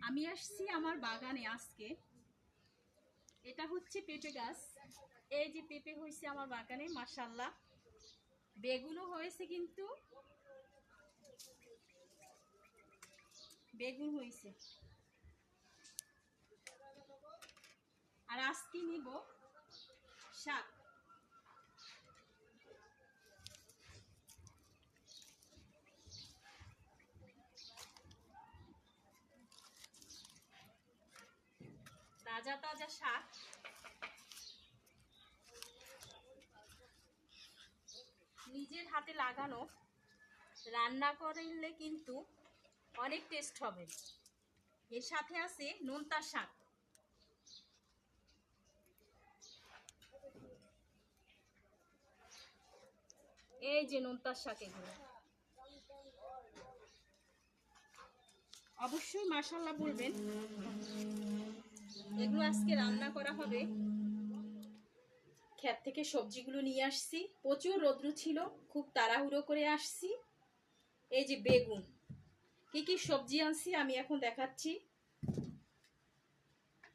আমি আসছি আমার বাগানে আজকে। এটা হচ্ছে পেঁপে গাছ। এই যে পেঁপে হয়েছে আমার বাগানে, মাশাআল্লাহ। বেগুনও হয়েছে, কিন্তু বেগুন হয়েছে। আর আজকে নিব শাক। তাজা তাজা শাক, নিজের হাতে লাগানো, রান্না করলে কিন্তু অনেক টেস্ট হবে। এর সাথে আছে নোনতা শাক। এই যে নোনতা শাক, এগুলো অবশ্যই মাশাআল্লাহ বলবেন। এগুলো আজকে রান্না করা হবে। ক্ষেত থেকে সবজিগুলো নিয়ে আসছি, প্রচুর রৌদ্র ছিল, খুব তাড়াহুড়ো করে আসছি। এই যে বেগুন, কি কি সবজি আনছি আমি এখন দেখাচ্ছি।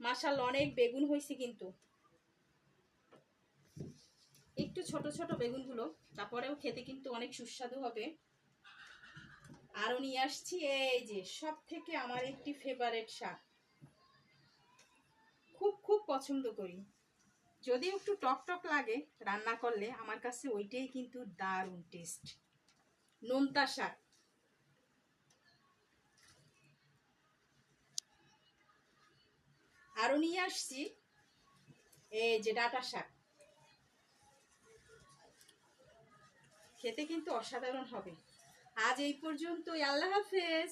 মাশাআল্লাহ অনেক বেগুন হয়েছে, কিন্তু একটু ছোট ছোট বেগুনগুলো, তারপরেও খেতে কিন্তু অনেক সুস্বাদু হবে। আরও নিয়ে আসছি এই যে সব থেকে আমার একটি ফেভারিট শাক, খুব খুব পছন্দ করি। যদি একটু টক টক লাগে রান্না করলে, আমার কাছে ওইটাই কিন্তু দারুণ টেস্ট। নোনতা শাক। আরও নিয়ে আসছি এই যে ডাঁটা শাক, খেতে কিন্তু অসাধারণ হবে। আজ এই পর্যন্তই, আল্লাহ হাফেজ।